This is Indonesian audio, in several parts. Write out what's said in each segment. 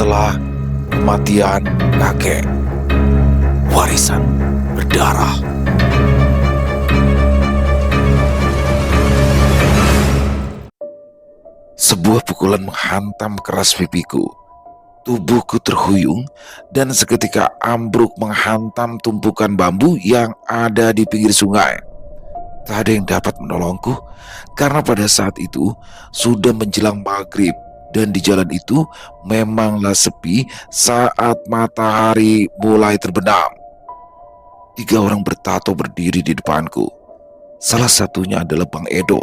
setelah kematian kakek. Warisan berdarah. Sebuah pukulan menghantam keras pipiku. Tubuhku terhuyung dan seketika ambruk menghantam tumpukan bambu yang ada di pinggir sungai. Tak ada yang dapat menolongku karena pada saat itu sudah menjelang maghrib dan di jalan itu memanglah sepi saat matahari mulai terbenam. 3 orang bertato berdiri di depanku. Salah satunya adalah Bang Edo,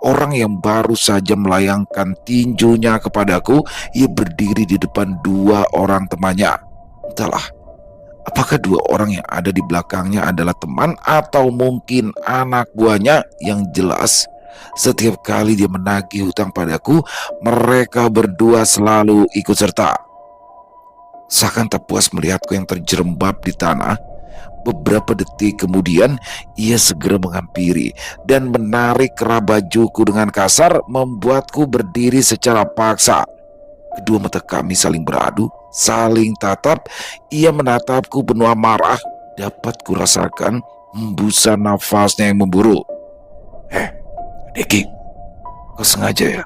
orang yang baru saja melayangkan tinjunya kepadaku. Ia berdiri di depan 2 orang temannya. Entahlah, apakah 2 orang yang ada di belakangnya adalah teman atau mungkin anak buahnya. Yang jelas, setiap kali dia menagih hutang padaku, mereka berdua selalu ikut serta. Seakan tak puas melihatku yang terjerembab di tanah, beberapa detik kemudian ia segera menghampiri dan menarik kerah bajuku dengan kasar, membuatku berdiri secara paksa. Kedua mata kami saling beradu, saling tatap. Ia menatapku penuh amarah. Dapat kurasakan hembusan nafasnya yang memburu. Deki, kau sengaja ya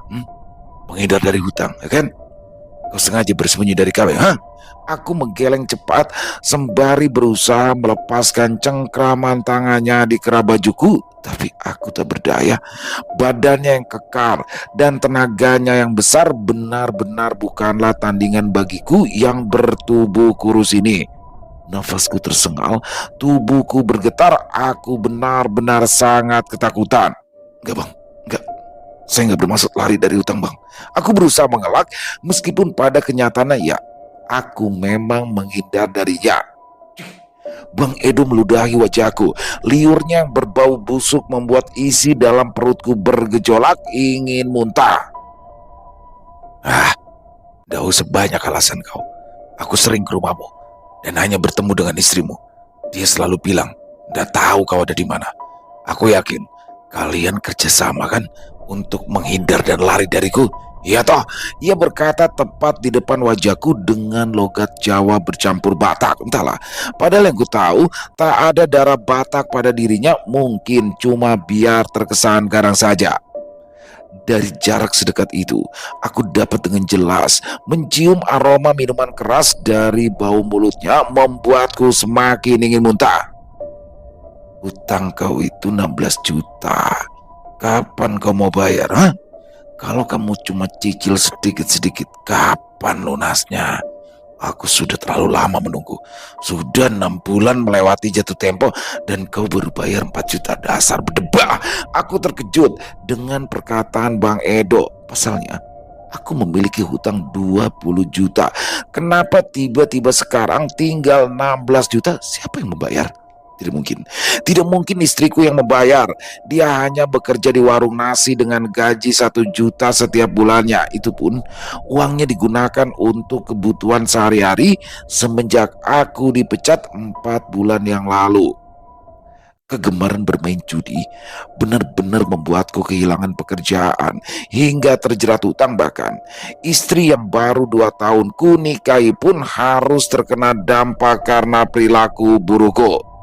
menghindar dari hutang, ya kan? Kau sengaja bersembunyi dari kami, Aku menggeleng cepat sembari berusaha melepaskan cengkraman tangannya di kerah bajuku, tapi aku tak berdaya. Badannya yang kekar dan tenaganya yang besar benar-benar bukanlah tandingan bagiku yang bertubuh kurus ini. Nafasku tersengal, tubuhku bergetar, aku benar-benar sangat ketakutan. Enggak bang, enggak. Saya enggak bermaksud lari dari hutang bang. Aku berusaha mengelak meskipun pada kenyataannya ya, aku memang menghindar darinya. Bang Edo meludahi wajahku. Liurnya yang berbau busuk membuat isi dalam perutku bergejolak ingin muntah. Tidak usah banyak alasan kau. Aku sering ke rumahmu dan hanya bertemu dengan istrimu. Dia selalu bilang, "Tidak tahu kau ada di mana." Aku yakin kalian kerjasama kan untuk menghindar dan lari dariku. Iya toh, ia berkata tepat di depan wajahku dengan logat Jawa bercampur Batak. Entahlah, padahal yang ku tahu tak ada darah Batak pada dirinya, mungkin cuma biar terkesan garang saja. Dari jarak sedekat itu, aku dapat dengan jelas mencium aroma minuman keras dari bau mulutnya, membuatku semakin ingin muntah. Hutang kau itu 16 juta. Kapan kau mau bayar, Kalau kamu cuma cicil sedikit-sedikit, kapan lunasnya? Aku sudah terlalu lama menunggu. Sudah 6 bulan melewati jatuh tempo dan kau baru bayar 4 juta. Dasar berdebah. Aku terkejut dengan perkataan Bang Edo. Pasalnya, aku memiliki hutang 20 juta. Kenapa tiba-tiba sekarang tinggal 16 juta? Siapa yang membayar? Tidak mungkin. Tidak mungkin istriku yang membayar. Dia hanya bekerja di warung nasi dengan gaji 1 juta setiap bulannya. Itu pun uangnya digunakan untuk kebutuhan sehari-hari semenjak aku dipecat 4 bulan yang lalu. Kegemaran bermain judi benar-benar membuatku kehilangan pekerjaan hingga terjerat hutang. Bahkan istri yang baru 2 tahun ku nikahi pun harus terkena dampak karena perilaku burukku.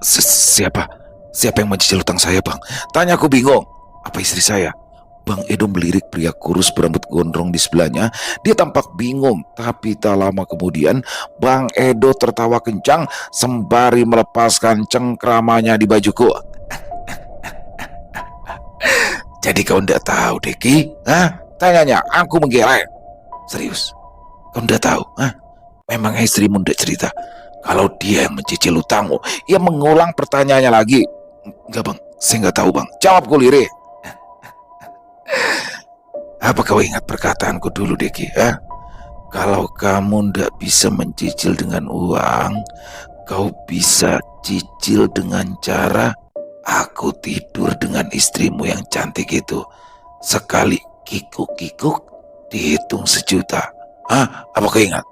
Siapa yang mencicil hutang saya bang? Tanya aku bingung. Apa istri saya? Bang Edo melirik pria kurus berambut gondrong di sebelahnya. Dia tampak bingung, tapi tak lama kemudian Bang Edo tertawa kencang sembari melepaskan cengkramanya di bajuku. Jadi kau ndak tahu Deki? Tanyanya, aku menggeleng. Serius? Kau ndak tahu? Memang istrimu ndak cerita kalau dia yang mencicil hutangmu? Ia mengulang pertanyaannya lagi. Enggak bang, saya nggak tahu bang. Jawab ku lirik. Apa kau ingat perkataanku dulu Deki? Kalau kamu ndak bisa mencicil dengan uang, kau bisa cicil dengan cara aku tidur dengan istrimu yang cantik itu. Sekali kikuk-kikuk dihitung 1 juta. Apa kau ingat?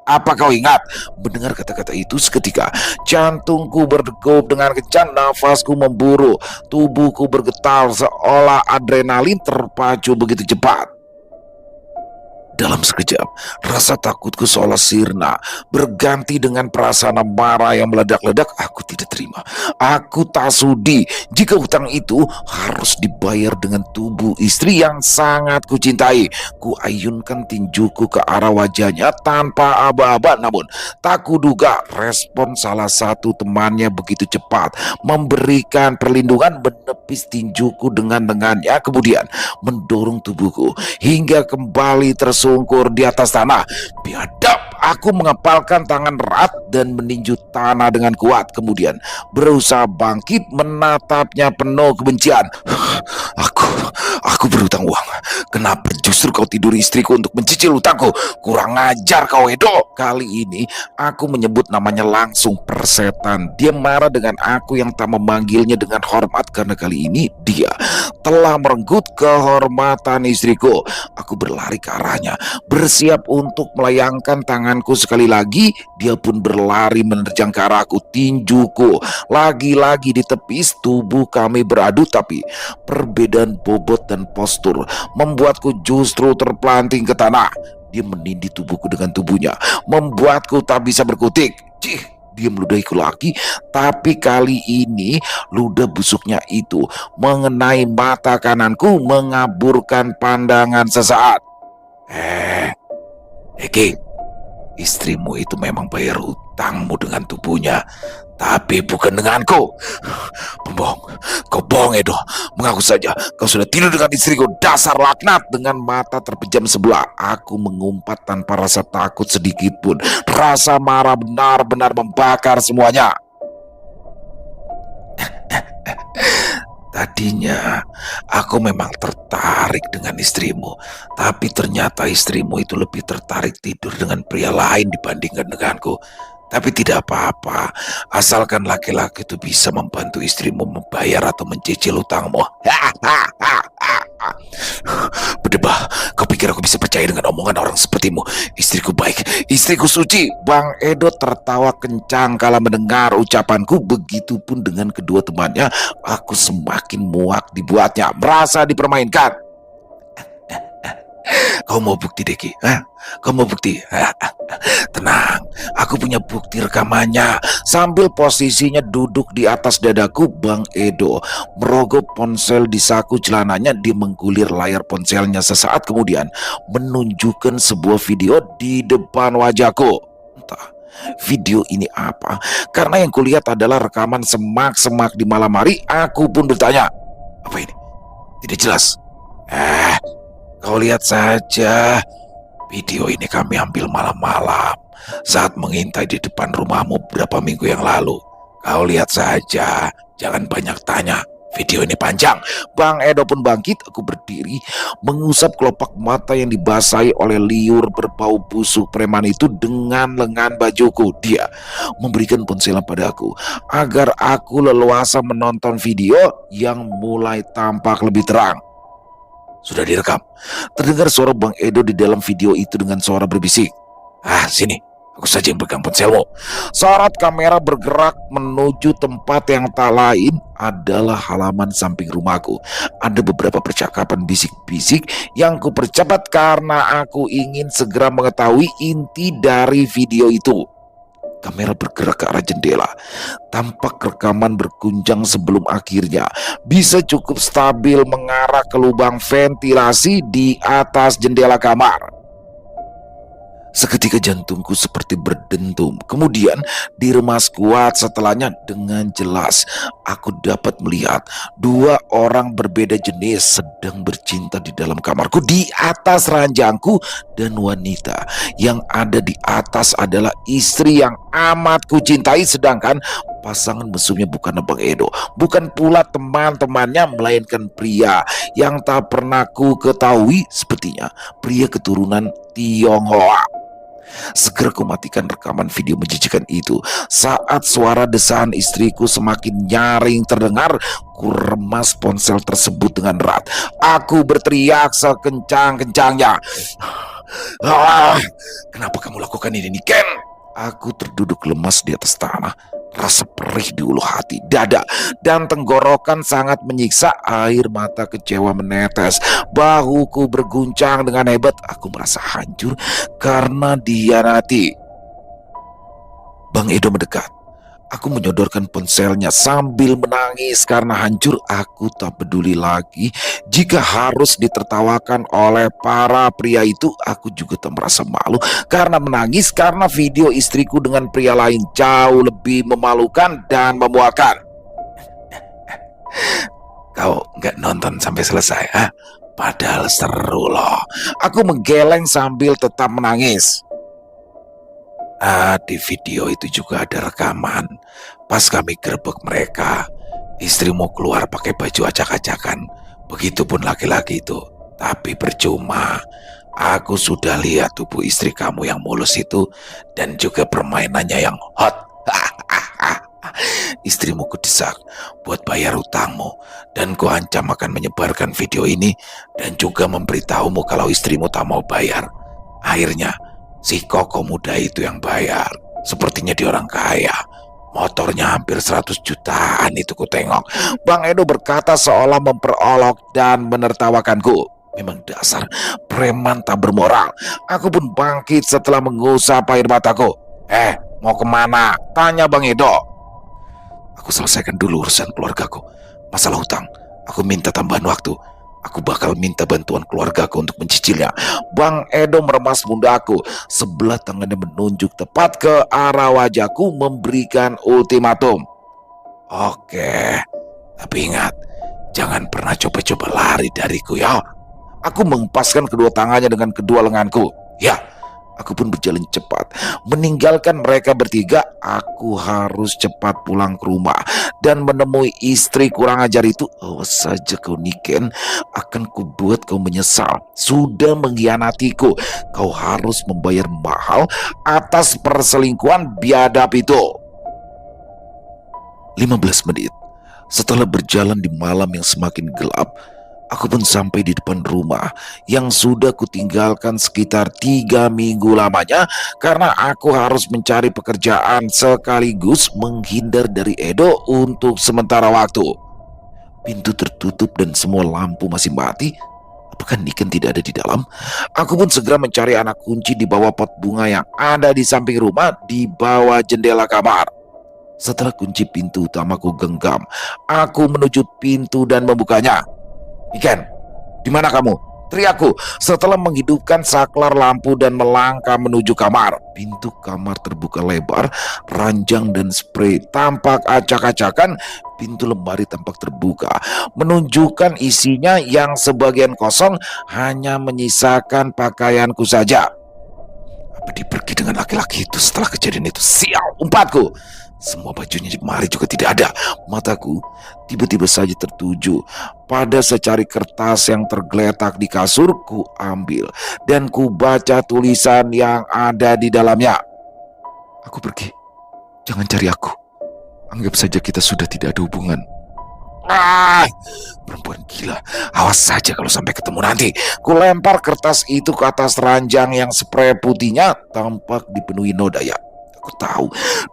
Apa kau ingat? Mendengar kata-kata itu seketika jantungku berdegup dengan kencang, nafasku memburu, tubuhku bergetar seolah adrenalin terpacu begitu cepat. Dalam Dalam sekejap, rasa takutku seolah sirna, berganti dengan perasaan marah yang meledak-ledak. Aku tidak terima. Aku tak sudi jika hutang itu harus dibayar dengan tubuh istri yang sangat kucintai. Kuayunkan tinjuku ke arah wajahnya tanpa aba-aba, namun tak kuduga respon salah satu temannya begitu cepat, memberikan perlindungan, menepis tinjuku dengan lengannya, kemudian mendorong tubuhku hingga kembali tersungkur di atas tanah. Biadab, aku mengepalkan tangan erat dan meninju tanah dengan kuat, kemudian berusaha bangkit menatapnya penuh kebencian. Aku berhutang uang. Kenapa justru kau tidur istriku untuk mencicil hutangku? Kurang ajar kau, Edo. Kali ini aku menyebut namanya langsung, persetan. Dia marah dengan aku yang tak memanggilnya dengan hormat karena kali ini dia telah merenggut kehormatan istriku. Aku berlari ke arahnya, bersiap untuk melayangkan tanganku. Sekali lagi dia pun berlari menerjang ke arahku. Tinjuku lagi-lagi ditepis. Tubuh kami beradu, tapi perbedaan bobot dan postur membuatku justru terpelanting ke tanah. Dia menindih tubuhku dengan tubuhnya, membuatku tak bisa berkutik. Cih, dia meludahiku lagi, tapi kali ini ludah busuknya itu mengenai mata kananku, mengaburkan pandangan sesaat. Eki, istrimu itu memang bayar hutangmu dengan tubuhnya, tapi bukan denganku. Pembohong, kau bohong, Edo. Mengaku saja kau sudah tidur dengan istriku, dasar laknat. Dengan mata terpejam sebelah, aku mengumpat tanpa rasa takut sedikit pun. Rasa marah benar-benar membakar semuanya. Tadinya aku memang tertarik dengan istrimu, tapi ternyata istrimu itu lebih tertarik tidur dengan pria lain dibandingkan denganku. Tapi tidak apa-apa, asalkan laki-laki itu bisa membantu istrimu membayar atau mencicil hutangmu. Berdebah, kau pikir aku bisa percaya dengan omongan orang sepertimu? Istriku baik, istriku suci. Bang Edo tertawa kencang kala mendengar ucapanku. Begitupun dengan kedua temannya. Aku semakin muak dibuatnya, merasa dipermainkan. Kau mau bukti, Deki? Kau mau bukti? Tenang, aku punya bukti rekamannya. Sambil posisinya duduk di atas dadaku, Bang Edo merogoh ponsel di saku celananya. Dia menggulir layar ponselnya sesaat kemudian menunjukkan sebuah video di depan wajahku. Entah video ini apa, karena yang kulihat adalah rekaman semak-semak di malam hari. Aku pun bertanya, apa ini? Tidak jelas. Kau lihat saja, video ini kami ambil malam-malam saat mengintai di depan rumahmu beberapa minggu yang lalu. Kau lihat saja, jangan banyak tanya. Video ini panjang. Bang Edo pun bangkit. Aku berdiri, mengusap kelopak mata yang dibasahi oleh liur berbau busuk preman itu dengan lengan bajuku. Dia memberikan ponselnya padaku agar aku leluasa menonton video yang mulai tampak lebih terang. Sudah direkam. Terdengar suara Bang Edo di dalam video itu dengan suara berbisik. Sini, aku saja yang pegang ponselmu. Sorot kamera bergerak menuju tempat yang tak lain adalah halaman samping rumahku. Ada beberapa percakapan bisik-bisik yang kupercepat karena aku ingin segera mengetahui inti dari video itu. Kamera bergerak ke arah jendela. Tampak rekaman bergunjang sebelum akhirnya bisa cukup stabil mengarah ke lubang ventilasi di atas jendela kamar. Seketika jantungku seperti berdentum, kemudian diremas kuat. Setelahnya dengan jelas aku dapat melihat dua orang berbeda jenis sedang bercinta di dalam kamarku. Di atas ranjangku, dan wanita yang ada di atas adalah istri yang amat kucintai, sedangkan pasangan mesumnya bukan Bang Edo, bukan pula teman-temannya, melainkan pria yang tak pernah ku ketahui. Sepertinya pria keturunan Tionghoa. Segera ku matikan rekaman video menjijikan itu. Saat suara desahan istriku semakin nyaring terdengar, ku remas ponsel tersebut dengan erat. Aku berteriak sekencang-kencangnya. Kenapa kamu lakukan ini, Ken? Aku terduduk lemas di atas tanah. Rasa perih di ulu hati, dada, dan tenggorokan sangat menyiksa. Air mata kecewa menetes. Bahuku berguncang dengan hebat. Aku merasa hancur karena dihianati. Bang Edo mendekat. Aku menyodorkan ponselnya sambil menangis karena hancur. Aku tak peduli lagi jika harus ditertawakan oleh para pria itu. Aku juga tak merasa malu karena menangis karena video istriku dengan pria lain jauh lebih memalukan dan memuakan. Kau nggak nonton sampai selesai, ha? Padahal seru loh. Aku menggeleng sambil tetap menangis. Di video itu juga ada rekaman. Pas kami gerbek mereka, istrimu keluar pakai baju acak-acakan. Begitupun laki-laki itu. Tapi percuma. Aku sudah lihat tubuh istri kamu yang mulus itu dan juga permainannya yang hot. Istrimu kudesak buat bayar utangmu dan kuancam akan menyebarkan video ini dan juga memberitahumu kalau istrimu tak mau bayar. Akhirnya si Koko muda itu yang bayar. Sepertinya dia orang kaya. Motornya hampir 100 jutaan itu kutengok. Bang Edo berkata seolah memperolok dan menertawakanku. Memang dasar preman tak bermoral. Aku pun bangkit setelah mengusap air mataku. Mau kemana? Tanya Bang Edo. Aku selesaikan dulu urusan keluargaku. Masalah hutang, aku minta tambahan waktu. Aku bakal minta bantuan keluargaku untuk mencicilnya. Bang Edo meremas pundaku. Sebelah tangannya menunjuk tepat ke arah wajahku memberikan ultimatum. Oke, tapi ingat, jangan pernah coba-coba lari dariku ya. Aku menghempaskan kedua tangannya dengan kedua lenganku. Ya, aku pun berjalan cepat. Meninggalkan mereka bertiga, aku harus cepat pulang ke rumah dan menemui istri kurang ajar itu. Awas saja kau Niken, akan kubuat kau menyesal. Sudah mengkhianatiku. Kau harus membayar mahal atas perselingkuhan biadab itu. 15 menit. Setelah berjalan di malam yang semakin gelap, aku pun sampai di depan rumah yang sudah kutinggalkan sekitar 3 minggu lamanya karena aku harus mencari pekerjaan sekaligus menghindar dari Edo untuk sementara waktu. Pintu tertutup dan semua lampu masih mati. Apakah Niken tidak ada di dalam? Aku pun segera mencari anak kunci di bawah pot bunga yang ada di samping rumah di bawah jendela kamar. Setelah kunci pintu utamaku genggam, aku menuju pintu dan membukanya. Niken, di mana kamu? Teriakku setelah menghidupkan saklar lampu dan melangkah menuju kamar. Pintu kamar terbuka lebar, ranjang dan sprei tampak acak-acakan. Pintu lemari tampak terbuka, menunjukkan isinya yang sebagian kosong, hanya menyisakan pakaianku saja. Apa dia pergi dengan laki-laki itu setelah kejadian itu? Sial, umpatku. Semua bajunya di lemari juga tidak ada. Mataku tiba-tiba saja tertuju pada secari kertas yang tergeletak di kasur. Ku ambil dan ku baca tulisan yang ada di dalamnya. Aku pergi. Jangan cari aku. Anggap saja kita sudah tidak ada hubungan. Perempuan gila. Awas saja kalau sampai ketemu nanti. Ku lempar kertas itu ke atas ranjang yang sprei putihnya tampak dipenuhi noda. Ya, aku tahu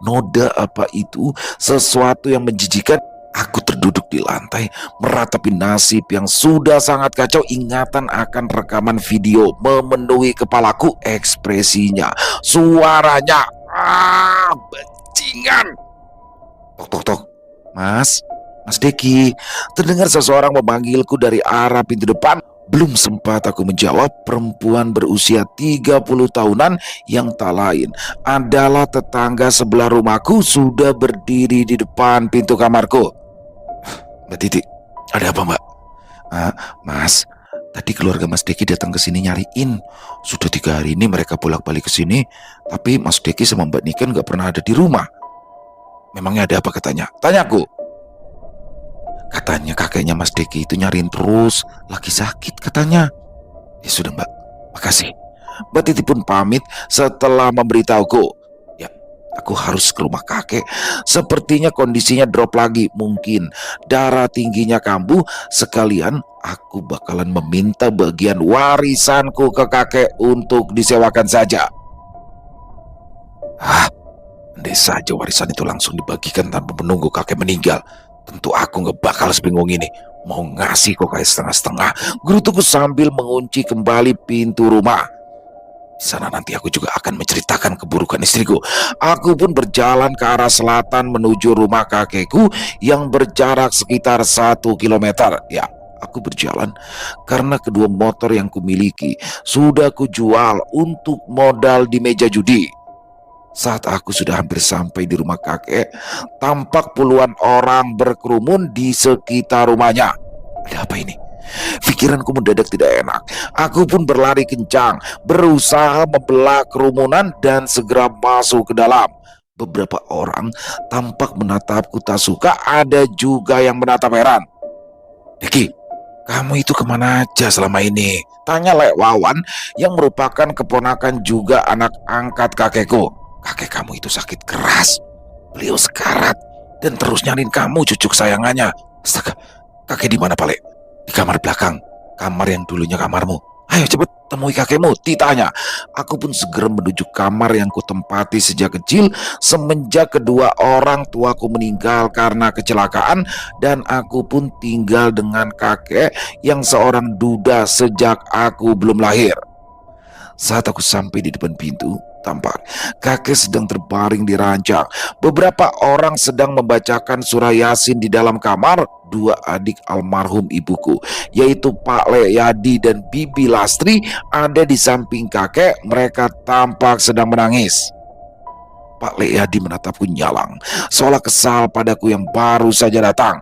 noda apa itu, sesuatu yang menjijikan. Aku terduduk di lantai meratapi nasib yang sudah sangat kacau. Ingatan akan rekaman video memenuhi kepalaku. Ekspresinya, suaranya, bajingan. Tok tok tok. Mas Deki. Terdengar seseorang memanggilku dari arah pintu depan. Belum sempat aku menjawab, perempuan berusia 30 tahunan yang tak lain adalah tetangga sebelah rumahku sudah berdiri di depan pintu kamarku. Mbak Titi, ada apa Mbak? Mas, tadi keluarga Mas Deki datang ke sini nyariin. Sudah 3 hari ini mereka bolak-balik ke sini, tapi Mas Deki sama Mbak Niken gak pernah ada di rumah. Memangnya ada apa katanya? Tanyaku. Katanya kakeknya Mas Deki itu nyariin terus, lagi sakit katanya. Ya sudah Mbak, makasih. Mbak Titi pun pamit setelah memberitahuku. Ya, aku harus ke rumah kakek. Sepertinya kondisinya drop lagi. Mungkin darah tingginya kambuh. Sekalian aku bakalan meminta bagian warisanku ke kakek untuk disewakan saja. Ah, andai saja warisan itu langsung dibagikan tanpa menunggu kakek meninggal. Tentu aku nggak bakal sebingung ini. Mau ngasih kok kayak setengah-setengah. Gerutuku sambil mengunci kembali pintu rumah. Di sana nanti aku juga akan menceritakan keburukan istriku. Aku pun berjalan ke arah selatan menuju rumah kakekku yang berjarak sekitar 1 kilometer. Ya, aku berjalan karena kedua motor yang kumiliki sudah kujual untuk modal di meja judi. Saat aku sudah hampir sampai di rumah kakek, tampak puluhan orang berkerumun di sekitar rumahnya. Ada apa ini? Pikiranku mendadak tidak enak. Aku pun berlari kencang, berusaha membelah kerumunan dan segera masuk ke dalam. Beberapa orang tampak menatapku tak suka, ada juga yang menatap heran. Deki, kamu itu kemana aja selama ini? Tanya Lek Wawan yang merupakan keponakan juga anak angkat kakekku. Kakek kamu itu sakit keras. Beliau sekarat dan terus nyariin kamu cucu kesayangannya. Astaga, kakek di mana, Pak Lek? Di kamar belakang, kamar yang dulunya kamarmu. Ayo cepet temui kakekmu, ditanya. Aku pun segera menuju kamar yang kutempati sejak kecil semenjak kedua orang tuaku meninggal karena kecelakaan dan aku pun tinggal dengan kakek yang seorang duda sejak aku belum lahir. Saat aku sampai di depan pintu, tampak kakek sedang terbaring di ranjang. Beberapa orang sedang membacakan surah Yasin di dalam kamar. Dua adik almarhum ibuku, yaitu Pak Le Yadi dan Bibi Lastri, ada di samping kakek. Mereka tampak sedang menangis. Pak Le Yadi menatapku nyalang, seolah kesal padaku yang baru saja datang.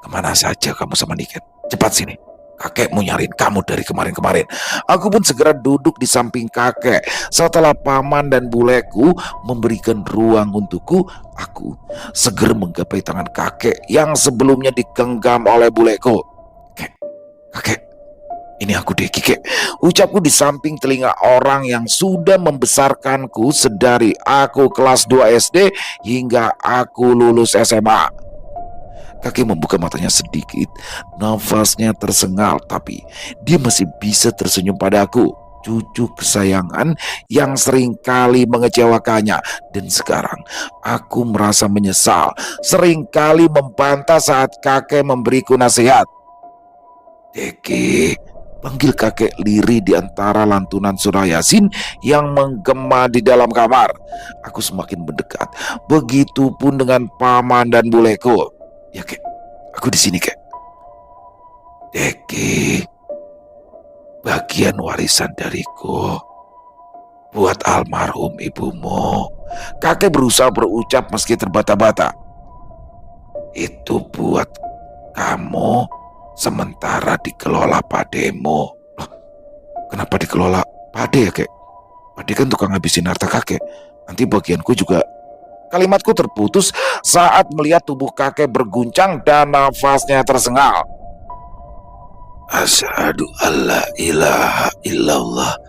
Kemana saja kamu sama Niken? Cepat sini. Kakekmu nyariin kamu dari kemarin-kemarin. Aku pun segera duduk di samping kakek. Setelah paman dan buleku memberikan ruang untukku, aku segera menggapai tangan kakek yang sebelumnya digenggam oleh buleku. Kakek, ini aku Deki, kek. Ucapku di samping telinga orang yang sudah membesarkanku sedari aku kelas 2 SD hingga aku lulus SMA. Kakek membuka matanya sedikit, nafasnya tersengal, tapi dia masih bisa tersenyum padaku. Cucu kesayangan yang sering kali mengecewakannya. Dan sekarang aku merasa menyesal, sering kali membantah saat kakek memberiku nasihat. Deki, panggil kakek lirih di antara lantunan surah Yasin yang menggema di dalam kamar. Aku semakin mendekat, begitupun dengan paman dan buleku. Ya kek, aku di sini kek. Deki, bagian warisan dariku buat almarhum ibumu. Kakek berusaha berucap meski terbata-bata. Itu buat kamu, sementara dikelola pademu. Loh, kenapa dikelola pade ya kek? Pade kan tukang habisin harta kakek. Nanti bagianku juga. Kalimatku terputus saat melihat tubuh kakek berguncang dan nafasnya tersengal. Asyhadu alla ilaha illallah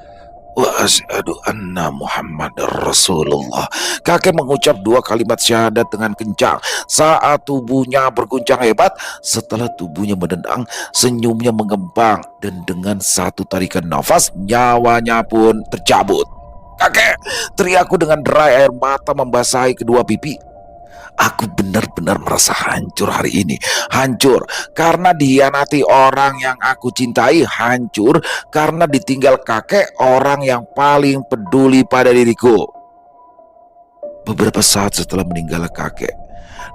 wa asyhadu anna Muhammadar Rasulullah. Kakek mengucap dua kalimat syahadat dengan kencang saat tubuhnya berguncang hebat. Setelah tubuhnya mendendang, senyumnya mengembang dan dengan satu tarikan nafas nyawanya pun tercabut. Kakek, teriakku dengan derai air mata membasahi kedua pipi. Aku benar-benar merasa hancur hari ini. Hancur karena dihianati orang yang aku cintai. Hancur karena ditinggal kakek, orang yang paling peduli pada diriku. Beberapa saat setelah meninggal kakek,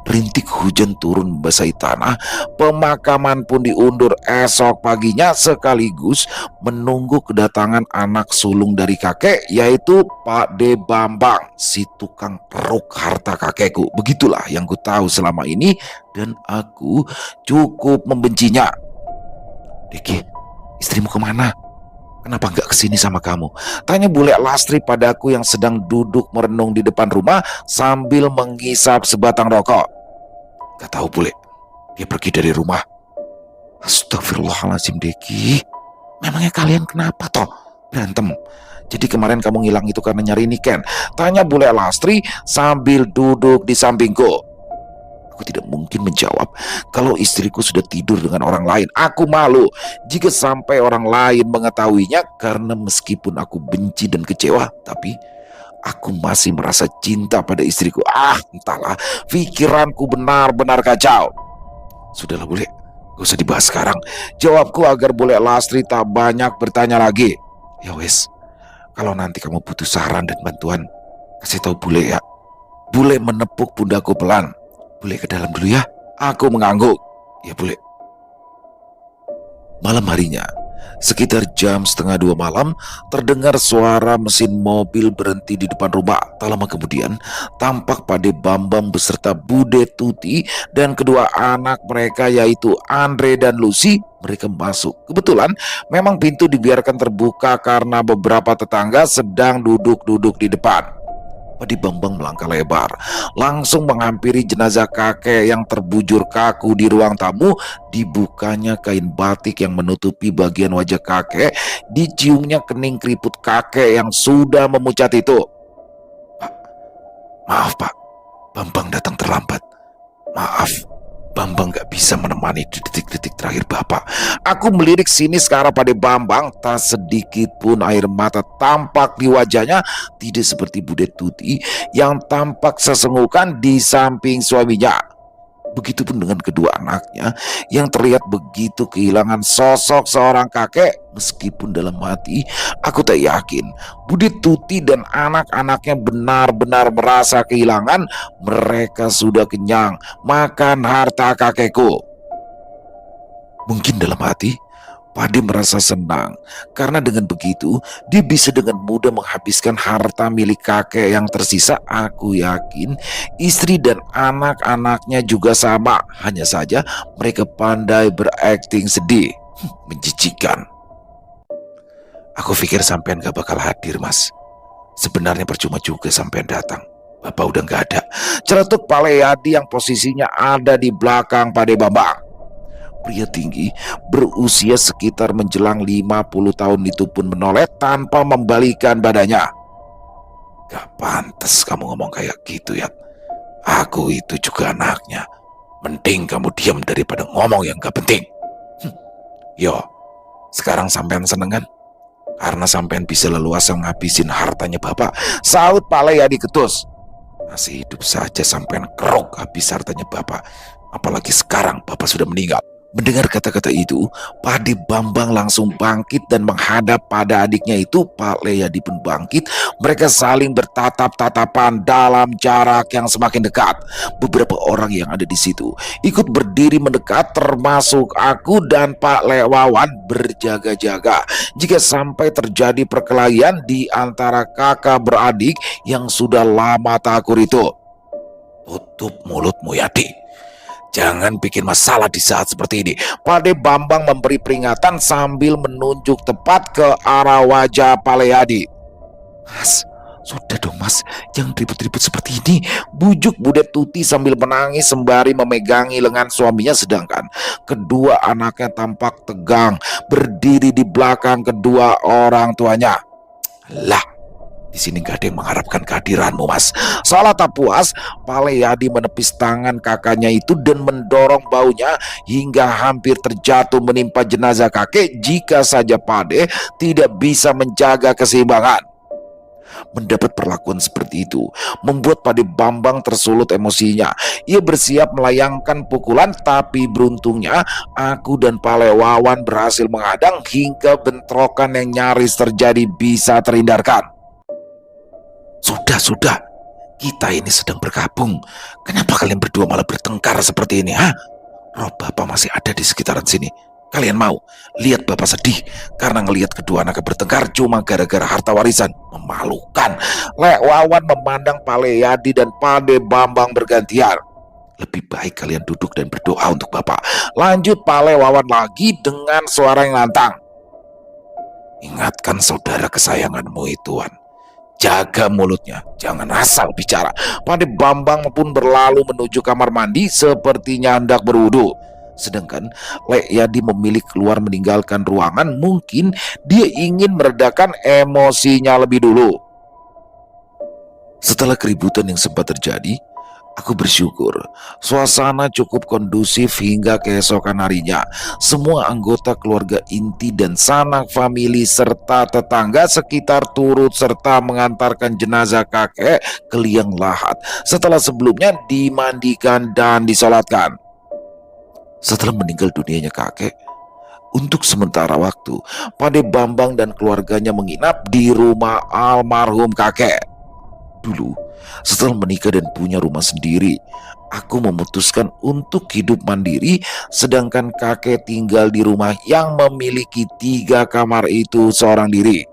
rintik hujan turun membasahi tanah. Pemakaman pun diundur esok paginya sekaligus menunggu kedatangan anak sulung dari kakek, yaitu Pak De Bambang, si tukang peruk harta kakekku. Begitulah yang ku tahu selama ini dan aku cukup membencinya. Deki, istrimu kemana? Kenapa nggak kesini sama kamu? Tanya bule Lastri padaku yang sedang duduk merenung di depan rumah sambil menghisap sebatang rokok. Gak tahu bule, dia pergi dari rumah. Astagfirullahaladzim Deki, memangnya kalian kenapa toh berantem? Jadi kemarin kamu ngilang itu karena nyari Niken? Tanya bule Lastri sambil duduk di sampingku. Aku tidak mungkin menjawab kalau istriku sudah tidur dengan orang lain. Aku malu jika sampai orang lain mengetahuinya karena meskipun aku benci dan kecewa, tapi Aku masih merasa cinta pada istriku. Entahlah, pikiranku benar-benar kacau. Sudahlah Bule, gak usah dibahas sekarang. Jawabku agar Bule Lastri tak banyak bertanya lagi. Ya wes, kalau nanti kamu butuh saran dan bantuan, kasih tahu Bule ya. Bule menepuk pundakku pelan. Bule ke dalam dulu ya. Aku mengangguk. Ya Bule. Malam harinya, sekitar jam 1:30 malam, terdengar suara mesin mobil berhenti di depan rumah. Tak lama kemudian, tampak Pade Bambang beserta Bude Tuti dan kedua anak mereka yaitu Andre dan Lucy. Mereka masuk. Kebetulan memang pintu dibiarkan terbuka karena beberapa tetangga sedang duduk-duduk di depan. Pade Bambang melangkah lebar, langsung menghampiri jenazah kakek yang terbujur kaku di ruang tamu. Dibukanya kain batik yang menutupi bagian wajah kakek, diciumnya kening keriput kakek yang sudah memucat itu. Pak, maaf Pak, Bambang datang terlambat. Maaf, Bambang gak bisa menemani di detik-detik terakhir Bapak. Aku melirik sinis ke arah Pade Bambang. Tak sedikit pun air mata tampak di wajahnya. Tidak seperti Bude Tuti yang tampak sesenggukan di samping suaminya. Begitupun dengan kedua anaknya yang terlihat begitu kehilangan sosok seorang kakek. Meskipun dalam hati aku tak yakin Bude Tuti dan anak-anaknya benar-benar merasa kehilangan. Mereka sudah kenyang makan harta kakekku. Mungkin dalam hati Pade merasa senang karena dengan begitu dia bisa dengan mudah menghabiskan harta milik kakek yang tersisa. Aku yakin istri dan anak-anaknya juga sama. Hanya saja mereka pandai berakting sedih. Menjijikan. Aku pikir sampean gak bakal hadir Mas. Sebenarnya percuma juga sampean datang. Bapak udah gak ada. Celetuk Paleyadi yang posisinya ada di belakang Pade Bambang. Pria tinggi berusia sekitar menjelang 50 tahun itu pun menoleh tanpa membalikan badannya. Gak pantas kamu ngomong kayak gitu ya. Aku itu juga anaknya. Mending kamu diam daripada ngomong yang gak penting. Yo, sekarang sampean seneng kan? Karena sampean bisa leluasa ngabisin hartanya Bapak, saut Paleyadi ketus. Masih hidup saja sampean kerok habis hartanya Bapak. Apalagi sekarang Bapak sudah meninggal. Mendengar kata-kata itu, Pade Bambang langsung bangkit dan menghadap pada adiknya itu. Paleyadi pun bangkit. Mereka saling bertatap-tatapan dalam jarak yang semakin dekat. Beberapa orang yang ada di situ ikut berdiri mendekat, termasuk aku dan Pak Lewawan berjaga-jaga jika sampai terjadi perkelahian di antara kakak beradik yang sudah lama tak akur itu. Tutup mulutmu Yadi. Jangan bikin masalah di saat seperti ini. Pade Bambang memberi peringatan sambil menunjuk tepat ke arah wajah Paleyadi. Mas, sudah dong Mas, jangan ribut-ribut seperti ini. Bujuk Bude Tuti sambil menangis sembari memegangi lengan suaminya. Sedangkan kedua anaknya tampak tegang berdiri di belakang kedua orang tuanya. Lah, di sini gak ada yang mengharapkan kehadiranmu Mas. Salah tak puas, Paleyadi menepis tangan kakaknya itu dan mendorong baunya hingga hampir terjatuh menimpa jenazah kakek jika saja Pade tidak bisa menjaga keseimbangan. Mendapat perlakuan seperti itu membuat Pade Bambang tersulut emosinya. Ia bersiap melayangkan pukulan, tapi beruntungnya aku dan Palewawan berhasil menghadang hingga bentrokan yang nyaris terjadi bisa terhindarkan. Sudah, kita ini sedang bergabung. Kenapa kalian berdua malah bertengkar seperti ini, Roh Bapak masih ada di sekitaran sini. Kalian mau lihat Bapak sedih karena ngelihat kedua anaknya bertengkar cuma gara-gara harta warisan? Memalukan. Lewawan memandang Paleyadi dan Pade Bambang bergantian. Lebih baik kalian duduk dan berdoa untuk Bapak. Lanjut Palewawan lagi dengan suara yang lantang. Ingatkan saudara kesayanganmu itu, Wan. Jaga mulutnya, jangan asal bicara. Pade Bambang pun berlalu menuju kamar mandi sepertinya hendak berwudu. Sedangkan Lekyadi memilih keluar meninggalkan ruangan. Mungkin dia ingin meredakan emosinya lebih dulu. Setelah keributan yang sempat terjadi, Aku bersyukur suasana cukup kondusif hingga keesokan harinya. Semua anggota keluarga inti dan sanak famili serta tetangga sekitar turut serta mengantarkan jenazah kakek ke liang lahat setelah sebelumnya dimandikan dan disolatkan. Setelah meninggal dunianya kakek, untuk sementara waktu, Pade Bambang dan keluarganya menginap di rumah almarhum kakek. Dulu, setelah menikah dan punya rumah sendiri, aku memutuskan untuk hidup mandiri, sedangkan kakek tinggal di rumah yang memiliki 3 kamar itu seorang diri.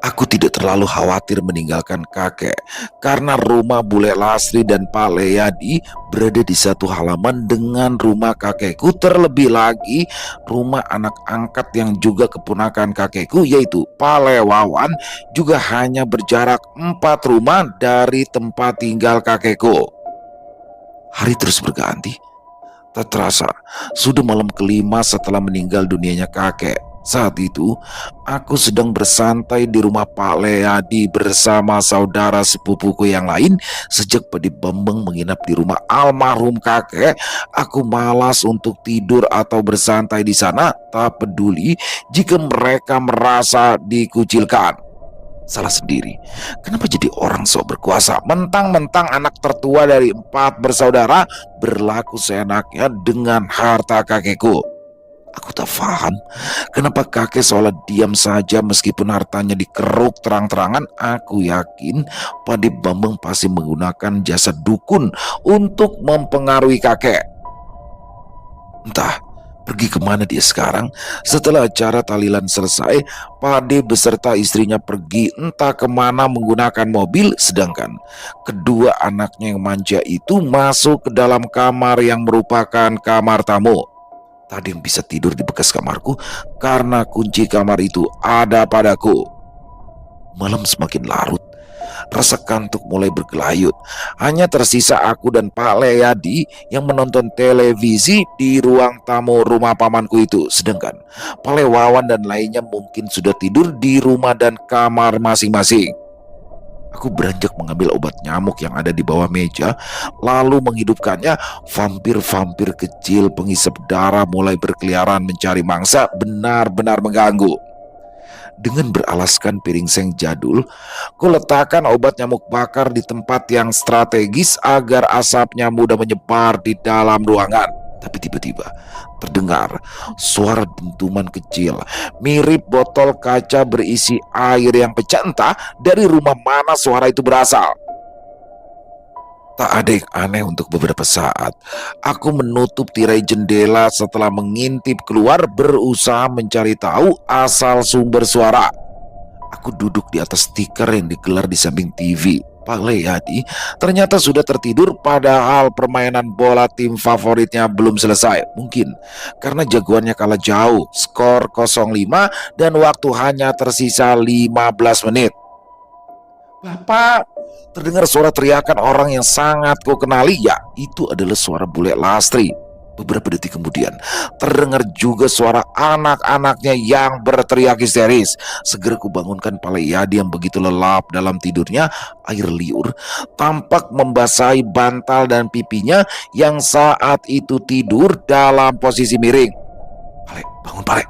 Aku tidak terlalu khawatir meninggalkan kakek karena rumah Bule Lastri dan Pak Leyadi berada di satu halaman dengan rumah kakekku, terlebih lagi rumah anak angkat yang juga keponakan kakekku yaitu Pak Lewawan juga hanya berjarak 4 rumah dari tempat tinggal kakekku. Hari terus berganti. Tak terasa, sudah malam kelima setelah meninggal dunianya kakek. Saat itu, aku sedang bersantai di rumah Pak Leadi bersama saudara sepupuku yang lain. Sejak Pade Bambang menginap di rumah almarhum kakek, aku malas untuk tidur atau bersantai di sana. Tak peduli jika mereka merasa dikucilkan. Salah sendiri, kenapa jadi orang sok berkuasa? Mentang-mentang anak tertua dari 4 bersaudara berlaku seenaknya dengan harta kakekku. Aku tak paham kenapa kakek seolah diam saja meskipun hartanya dikeruk terang-terangan. Aku yakin Pade Bambang pasti menggunakan jasa dukun untuk mempengaruhi kakek. Entah pergi kemana dia sekarang. Setelah acara tahlilan selesai, Pade beserta istrinya pergi entah kemana menggunakan mobil, sedangkan kedua anaknya yang manja itu masuk ke dalam kamar yang merupakan kamar tamu. Tadi yang bisa tidur di bekas kamarku karena kunci kamar itu ada padaku. Malam semakin larut. Rasa kantuk mulai bergelayut. Hanya tersisa aku dan Pak Leyadi yang menonton televisi di ruang tamu rumah pamanku itu. Sedangkan Pak Lewawan dan lainnya mungkin sudah tidur di rumah dan kamar masing-masing. Aku beranjak mengambil obat nyamuk yang ada di bawah meja, lalu menghidupkannya. Vampir-vampir kecil penghisap darah mulai berkeliaran mencari mangsa, benar-benar mengganggu. Dengan beralaskan piring seng jadul, ku letakkan obat nyamuk bakar di tempat yang strategis agar asapnya mudah menyebar di dalam ruangan. Tapi tiba-tiba terdengar suara dentuman kecil, mirip botol kaca berisi air yang pecah. Entah dari rumah mana suara itu berasal. Tak ada yang aneh untuk beberapa saat. Aku menutup tirai jendela setelah mengintip keluar, berusaha mencari tahu asal sumber suara. Aku duduk di atas tikar yang digelar di samping TV. Pak Leyadi ternyata sudah tertidur, padahal permainan bola tim favoritnya belum selesai. Mungkin karena jagoannya kalah jauh, skor 0-5 dan waktu hanya tersisa 15 menit. "Bapak!" Terdengar suara teriakan orang yang sangat ku kenali. Ya, itu adalah suara Bule Lastri. Beberapa detik kemudian, terdengar juga suara anak-anaknya yang berteriak histeris. Segera kubangunkan Pak Leyadi yang begitu lelap dalam tidurnya. Air liur tampak membasahi bantal dan pipinya yang saat itu tidur dalam posisi miring. "Pale, bangun Pale.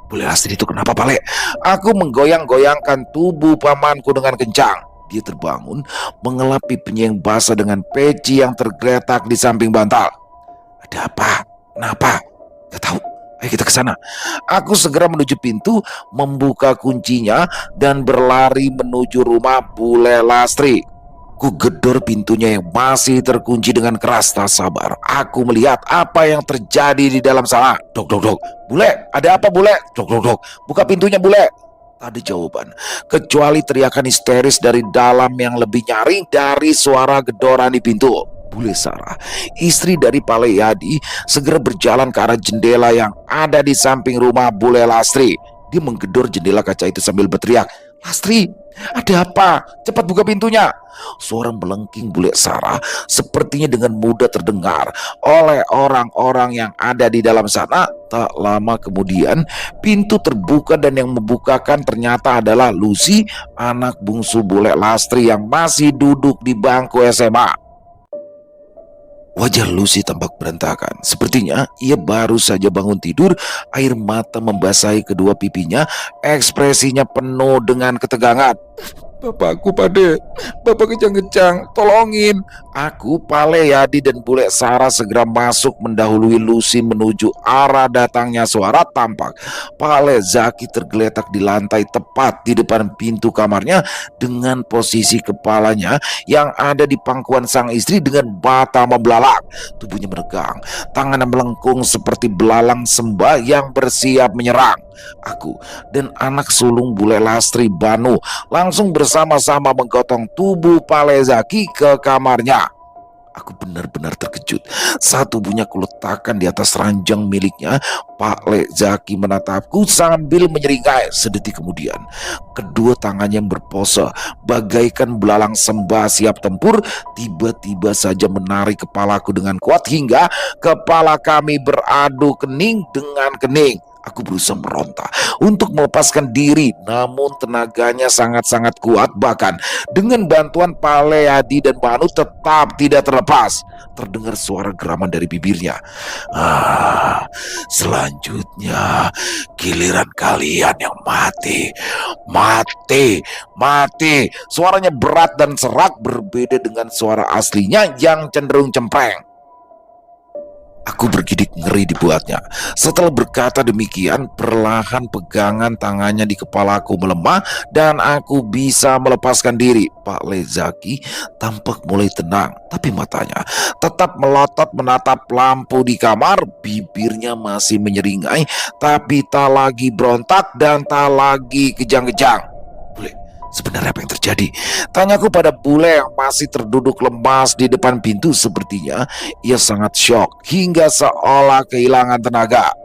Bule Lastri itu kenapa Pale?" Aku menggoyang-goyangkan tubuh pamanku dengan kencang. Dia terbangun, mengelap pipinya yang basah dengan peci yang tergeletak di samping bantal. "Ada apa? Kenapa?" "Gak tahu. Ayo kita ke sana." Aku segera menuju pintu, membuka kuncinya dan berlari menuju rumah Bule Lastri. Ku gedor pintunya yang masih terkunci dengan keras. Tak sabar aku melihat apa yang terjadi di dalam sana. "Dok, dok, dok. Bule, ada apa Bule?" "Dok, dok, dok. Buka pintunya Bule." Tak ada jawaban, kecuali teriakan histeris dari dalam yang lebih nyaring dari suara gedoran di pintu. Bule Sarah, istri dari Pak Leyadi, segera berjalan ke arah jendela yang ada di samping rumah Bule Lastri. Dia menggedor jendela kaca itu sambil berteriak, "Lastri, ada apa? Cepat buka pintunya." Suara melengking Bule Sarah sepertinya dengan mudah terdengar oleh orang-orang yang ada di dalam sana. Tak lama kemudian pintu terbuka dan yang membukakan ternyata adalah Lucy, anak bungsu Bule Lastri yang masih duduk di bangku SMA. Wajah Lucy tampak berantakan. Sepertinya ia baru saja bangun tidur, air mata membasahi kedua pipinya, ekspresinya penuh dengan ketegangan. Bapakku, Pade. Bapak kejang-kejang, tolongin. Aku, Pale, Yadi, dan Bule Sarah segera masuk mendahului Lucy menuju arah datangnya suara tampak. Pale Zaki tergeletak di lantai tepat di depan pintu kamarnya dengan posisi kepalanya yang ada di pangkuan sang istri dengan mata membelalak. Tubuhnya menegang, tangannya melengkung seperti belalang sembah yang bersiap menyerang. Aku dan anak sulung Bule Lastri Banu langsung bersama-sama menggotong tubuh Pale Zaki ke kamarnya. Aku benar-benar terkejut saat tubuhnya kuletakkan di atas ranjang miliknya. Pak Le Zaki menatapku sambil menyeringai. Sedetik kemudian, kedua tangannya yang berpose bagaikan belalang sembah siap tempur tiba-tiba saja menarik kepalaku dengan kuat hingga kepala kami beradu kening dengan kening. Aku berusaha meronta untuk melepaskan diri, namun tenaganya sangat-sangat kuat. Bahkan dengan bantuan Paleadi dan Banu tetap tidak terlepas. Terdengar suara geraman dari bibirnya. Selanjutnya giliran kalian yang mati. Mati, mati. Suaranya berat dan serak, berbeda dengan suara aslinya yang cenderung cempreng. Aku bergidik ngeri dibuatnya. Setelah berkata demikian, perlahan pegangan tangannya di kepalaku melemah dan aku bisa melepaskan diri. Pak Lezaki tampak mulai tenang, tapi matanya tetap melotot menatap lampu di kamar. Bibirnya masih menyeringai, tapi tak lagi berontak dan tak lagi kejang-kejang. Sebenarnya apa yang terjadi? Tanyaku pada Bule yang masih terduduk lemas di depan pintu. Sepertinya ia sangat syok hingga seolah kehilangan tenaga.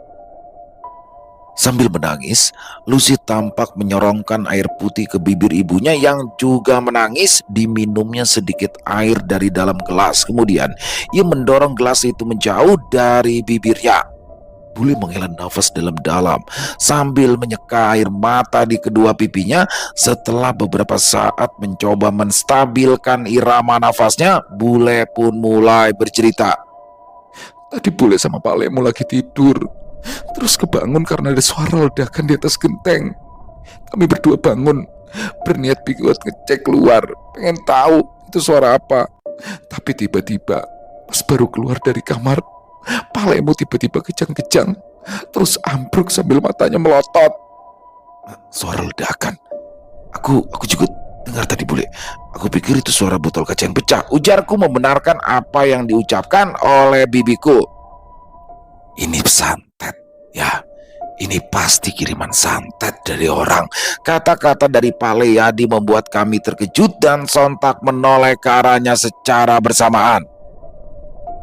Sambil menangis, Lucy tampak menyorongkan air putih ke bibir ibunya yang juga menangis. Diminumnya sedikit air dari dalam gelas. Kemudian ia mendorong gelas itu menjauh dari bibirnya. Bule menghela nafas dalam-dalam sambil menyeka air mata di kedua pipinya. Setelah beberapa saat mencoba menstabilkan irama nafasnya, Bule pun mulai bercerita. Tadi Bule sama Pak Lemu lagi tidur, terus kebangun karena ada suara ledakan di atas genteng. Kami berdua bangun, berniat buat ngecek keluar, pengen tahu itu suara apa. Tapi tiba-tiba pas baru keluar dari kamar, Palemu tiba-tiba kejang-kejang, terus ambruk sambil matanya melotot. Suara ledakan. Aku juga dengar tadi, Bule. Aku pikir itu suara botol kaca yang pecah. Ujarku membenarkan apa yang diucapkan oleh bibiku. Ini santet, ya. Ini pasti kiriman santet dari orang. Kata-kata dari Pale Yadi membuat kami terkejut dan sontak menoleh ke arahnya secara bersamaan.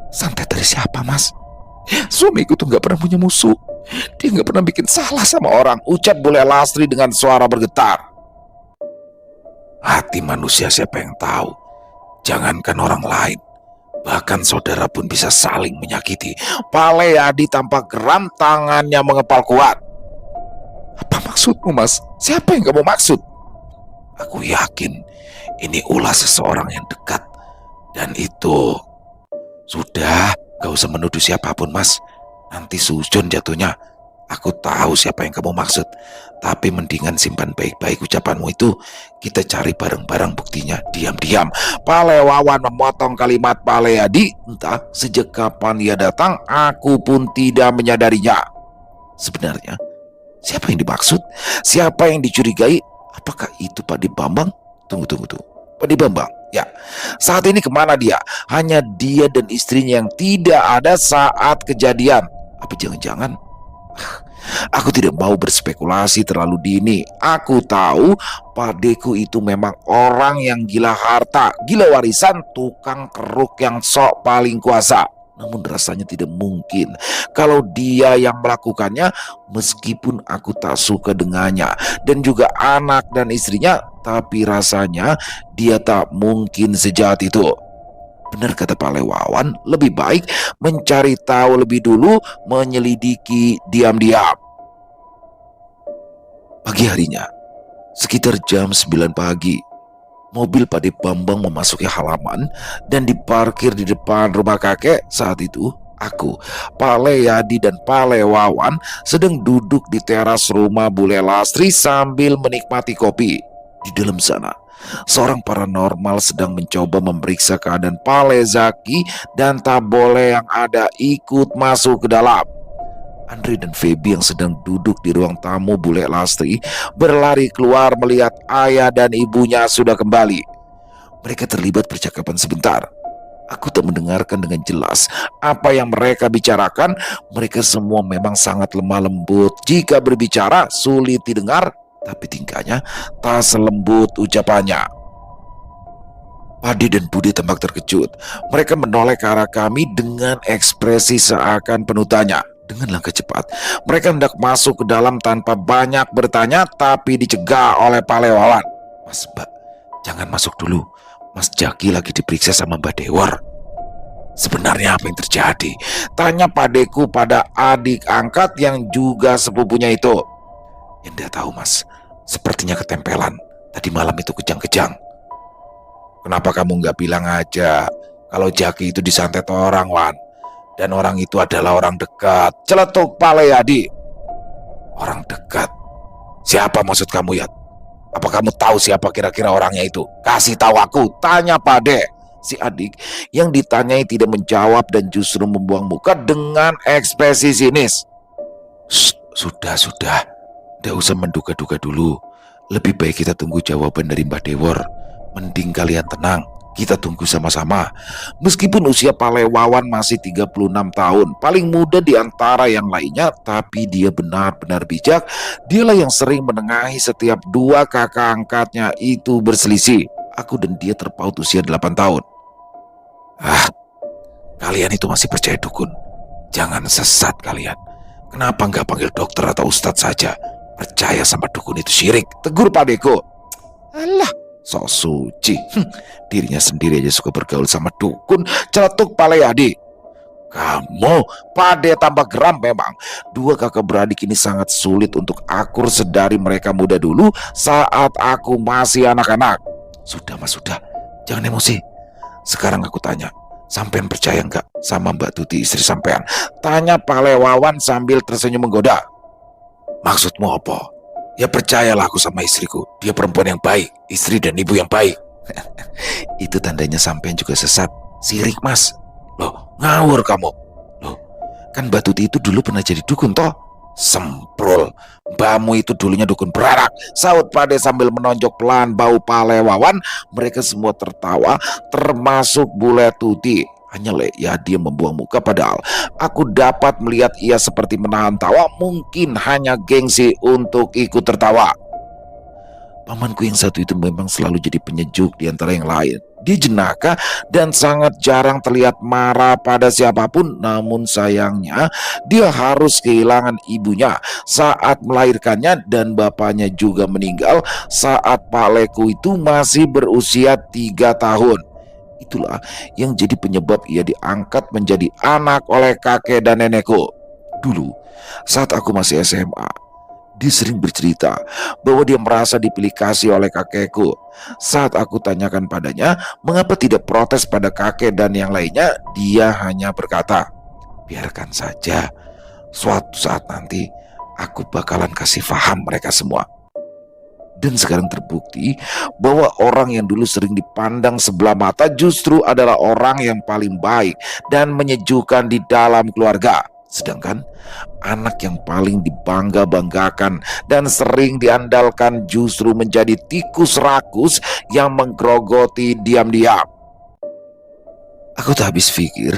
Santet dari siapa, Mas? Suamiku tuh gak pernah punya musuh. Dia gak pernah bikin salah sama orang, ucap Bule Lastri dengan suara bergetar. Hati manusia siapa yang tahu? Jangankan orang lain, bahkan saudara pun bisa saling menyakiti. Pale Yadi tampak geram, tangannya mengepal kuat. Apa maksudmu, Mas? Siapa yang kamu maksud? Aku yakin ini ulah seseorang yang dekat. Dan itu... Sudah, gak usah menuduh siapapun, Mas. Nanti sujon jatuhnya. Aku tahu siapa yang kamu maksud. Tapi mendingan simpan baik-baik ucapanmu itu. Kita cari bareng-bareng buktinya. Diam-diam Pale Wawan memotong kalimat Pale Yadi. Entah sejak kapan ia datang, aku pun tidak menyadarinya. Sebenarnya siapa yang dimaksud? Siapa yang dicurigai? Apakah itu Pak Di Bambang? Tunggu. Pak Di Bambang? Ya, saat ini kemana dia? Hanya dia dan istrinya yang tidak ada saat kejadian. Apa jangan-jangan? Aku tidak mau berspekulasi terlalu dini. Aku tahu padeku itu memang orang yang gila harta, gila warisan, tukang keruk yang sok paling kuasa. Namun rasanya tidak mungkin kalau dia yang melakukannya, meskipun aku tak suka dengannya dan juga anak dan istrinya, tapi rasanya dia tak mungkin sejahat itu. Benar kata Pak Lewawan, lebih baik mencari tahu lebih dulu, menyelidiki diam-diam. Pagi harinya, sekitar jam 9 pagi, Mobil Pade Bambang memasuki halaman dan diparkir di depan rumah kakek. Saat itu, aku, Pale Yadi dan Pale Wawan sedang duduk di teras rumah Bule Lastri sambil menikmati kopi. Di dalam sana, seorang paranormal sedang mencoba memeriksa keadaan Pale Zaki dan tak boleh yang ada ikut masuk ke dalam. Andre dan Feby yang sedang duduk di ruang tamu Bule Lastri berlari keluar melihat ayah dan ibunya sudah kembali. Mereka terlibat percakapan sebentar. Aku tak mendengarkan dengan jelas apa yang mereka bicarakan. Mereka semua memang sangat lemah lembut. Jika berbicara sulit didengar, tapi tingkahnya tak selembut ucapannya. Pade dan Bude tampak terkejut. Mereka menoleh ke arah kami dengan ekspresi seakan penuh tanya. Dengan langkah cepat, mereka hendak masuk ke dalam tanpa banyak bertanya, tapi dicegah oleh Pale Wawan. Mas, Mbak, jangan masuk dulu. Mas Jaki lagi diperiksa sama Mbak Dewar. Sebenarnya apa yang terjadi? Tanya padeku pada adik angkat yang juga sepupunya itu. Ya tidak tahu, Mas. Sepertinya ketempelan. Tadi malam itu kejang-kejang. Kenapa kamu nggak bilang aja kalau Jaki itu disantet orang, Wan? Dan orang itu adalah orang dekat. Celetuk Pale Yadi. Orang dekat? Siapa maksud kamu, Yat? Apa kamu tahu siapa kira-kira orangnya itu? Kasih tahu aku, tanya Pade. Si adik yang ditanyai tidak menjawab dan justru membuang muka dengan ekspresi sinis. Sudah. Tidak usah menduga-duga dulu. Lebih baik kita tunggu jawaban dari Mbak Dewar. Mending kalian tenang. Kita tunggu sama-sama. Meskipun usia Pale Wawan masih 36 tahun, paling muda di antara yang lainnya, tapi dia benar-benar bijak. Dialah yang sering menengahi setiap dua kakak angkatnya itu berselisih. Aku dan dia terpaut usia 8 tahun. Kalian itu masih percaya dukun? Jangan sesat kalian. Kenapa nggak panggil dokter atau ustadz saja? Percaya sama dukun itu syirik, tegur Padeko. Alah, sok suci. Dirinya sendiri aja suka bergaul sama dukun, celetuk Pale Yadi. Kamu, Pade tambah geram memang. Dua kakak beradik ini sangat sulit untuk akur sedari mereka muda dulu saat aku masih anak-anak. Sudah Mas, sudah. Jangan emosi. Sekarang aku tanya, sampean percaya nggak sama Mbak Tuti istri sampean? Tanya Pale Wawan sambil tersenyum menggoda. Maksudmu apa? Ya percayalah aku sama istriku. Dia perempuan yang baik, istri dan ibu yang baik. Itu tandanya sampean juga sesat. Sirik, Mas. Loh, ngawur kamu. Loh, kan Mbak Tuti itu dulu pernah jadi dukun toh? Semprol. Mbakmu itu dulunya dukun berarak, saut Pade sambil menonjok pelan bau Pale Wawan. Mereka semua tertawa, termasuk Bule Tuti. Hanya ya dia membuang muka, padahal aku dapat melihat ia seperti menahan tawa, mungkin hanya gengsi untuk ikut tertawa. Pamanku yang satu itu memang selalu jadi penyejuk di antara yang lain. Dia jenaka dan sangat jarang terlihat marah pada siapapun. Namun sayangnya dia harus kehilangan ibunya saat melahirkannya, dan bapaknya juga meninggal saat Paleku itu masih berusia 3 tahun. Itulah yang jadi penyebab ia diangkat menjadi anak oleh kakek dan nenekku. Dulu saat aku masih SMA, dia sering bercerita bahwa dia merasa dipilih kasih oleh kakekku. Saat aku tanyakan padanya mengapa tidak protes pada kakek dan yang lainnya, dia hanya berkata, biarkan saja, suatu saat nanti aku bakalan kasih paham mereka semua. Dan sekarang terbukti bahwa orang yang dulu sering dipandang sebelah mata justru adalah orang yang paling baik dan menyejukkan di dalam keluarga. Sedangkan anak yang paling dibangga-banggakan dan sering diandalkan justru menjadi tikus rakus yang menggerogoti diam-diam. Aku tak habis pikir,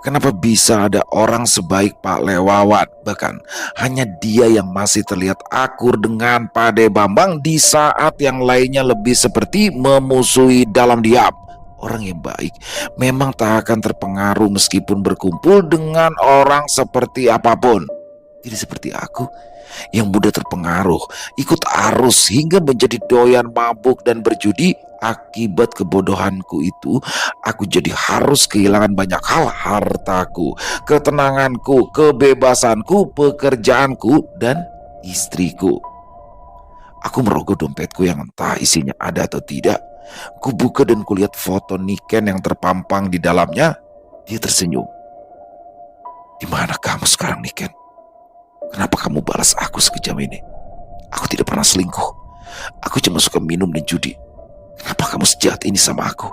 kenapa bisa ada orang sebaik Pak Lewawat. Bahkan hanya dia yang masih terlihat akur dengan Pade Bambang di saat yang lainnya lebih seperti memusuhi dalam diam. Orang yang baik memang tak akan terpengaruh meskipun berkumpul dengan orang seperti apapun. Tidak seperti aku yang mudah terpengaruh, ikut arus hingga menjadi doyan mabuk dan berjudi. Akibat kebodohanku itu, aku jadi harus kehilangan banyak hal, hartaku, ketenanganku, kebebasanku, pekerjaanku, dan istriku. Aku merogoh dompetku yang entah isinya ada atau tidak. Kubuka dan kulihat foto Niken yang terpampang di dalamnya. Dia tersenyum. "Di mana kamu sekarang, Niken? Kenapa kamu balas aku sekejam ini? Aku tidak pernah selingkuh. Aku cuma suka minum dan judi. Kenapa kamu sejahat ini sama aku?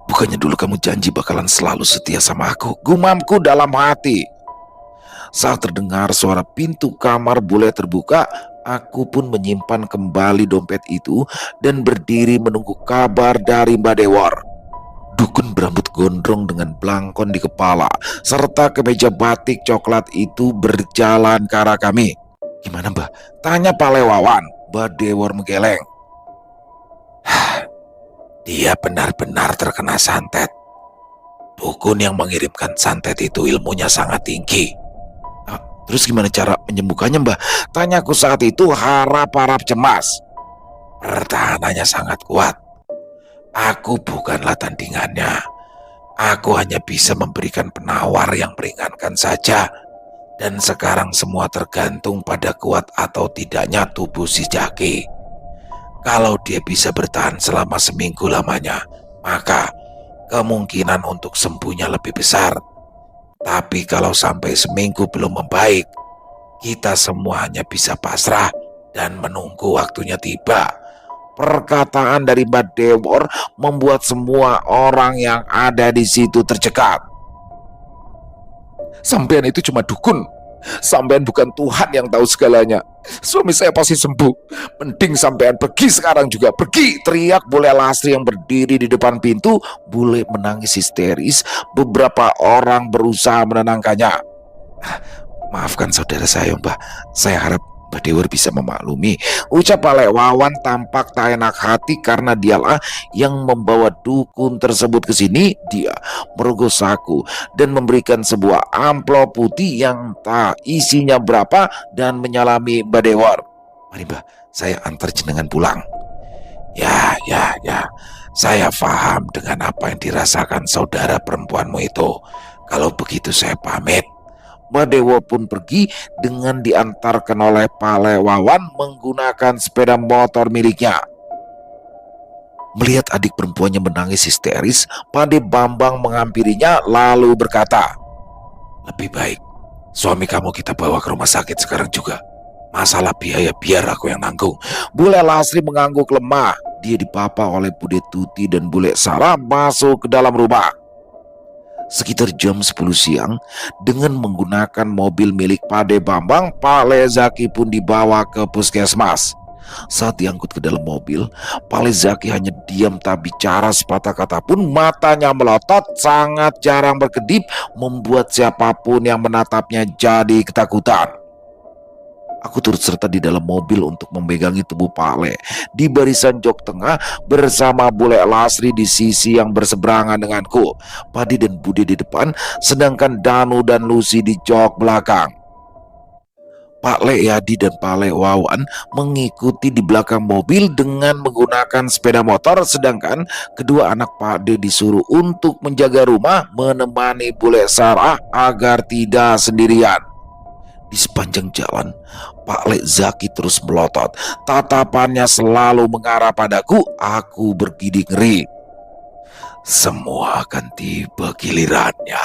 Bukannya dulu kamu janji bakalan selalu setia sama aku?" Gumamku dalam hati. Saat terdengar suara pintu kamar bule terbuka, aku pun menyimpan kembali dompet itu dan berdiri menunggu kabar dari Mbak Dewar. Dukun berambut gondrong dengan blangkon di kepala serta kemeja batik coklat itu berjalan ke arah kami. "Gimana, Mbak?" tanya Pak Lewawan. Mbak Dewar menggeleng. "Dia benar-benar terkena santet. Dukun yang mengirimkan santet itu ilmunya sangat tinggi." "Terus gimana cara menyembuhkannya, Mbak?" tanyaku saat itu harap-harap cemas. "Pertahanannya sangat kuat. Aku bukanlah tandingannya. Aku hanya bisa memberikan penawar yang meringankan saja. Dan sekarang semua tergantung pada kuat atau tidaknya tubuh si Jaki. Kalau dia bisa bertahan selama seminggu lamanya, maka kemungkinan untuk sembuhnya lebih besar. Tapi kalau sampai seminggu belum membaik, kita semua hanya bisa pasrah dan menunggu waktunya tiba." Perkataan dari Mbak Dewar membuat semua orang yang ada di situ tercekat. "Sampean itu cuma dukun. Sampean bukan Tuhan yang tahu segalanya. Suami saya pasti sembuh. Mending sampean pergi sekarang juga. Pergi!" teriak bule Lastri yang berdiri di depan pintu. Bule menangis histeris. Beberapa orang berusaha menenangkannya. "Maafkan saudara saya, Mbak. Saya harap Mbak Dewar bisa memaklumi," ucap Pak Lewawan tampak tak enak hati karena dialah yang membawa dukun tersebut ke sini. Dia merogoh saku dan memberikan sebuah amplop putih yang tak isinya berapa dan menyalami Mbak Dewar. "Mari, Mbak, saya antar jenengan pulang." Ya, saya paham dengan apa yang dirasakan saudara perempuanmu itu. Kalau begitu saya pamit. Mbak Dewa pun pergi dengan diantarkan oleh Pak Lewawan menggunakan sepeda motor miliknya. Melihat adik perempuannya menangis histeris, Pade Bambang menghampirinya lalu berkata, "Lebih baik suami kamu kita bawa ke rumah sakit sekarang juga. Masalah biaya biar aku yang nanggung." Bule Lasri mengangguk lemah. Dia dipapa oleh Bude Tuti dan Bule Sarah masuk ke dalam rumah. Sekitar jam 10 siang, dengan menggunakan mobil milik Pade Bambang, Pak Lezaki pun dibawa ke puskesmas. Saat diangkut ke dalam mobil, Pak Lezaki hanya diam tak bicara sepatah kata pun. Matanya melotot, sangat jarang berkedip, membuat siapapun yang menatapnya jadi ketakutan. Aku turut serta di dalam mobil untuk memegangi tubuh Pak Le di barisan jok tengah bersama Bule Lasri di sisi yang berseberangan denganku, Padi dan Budi di depan, sedangkan Danu dan Lucy di jok belakang. Pak Le Yadi dan Pak Le Wawan mengikuti di belakang mobil dengan menggunakan sepeda motor, sedangkan kedua anak Pak De disuruh untuk menjaga rumah menemani Bule Sarah agar tidak sendirian. Di sepanjang jalan, Pak Lezaki terus melotot. Tatapannya selalu mengarah padaku. Aku bergidik ngeri. Semua akan tiba gilirannya.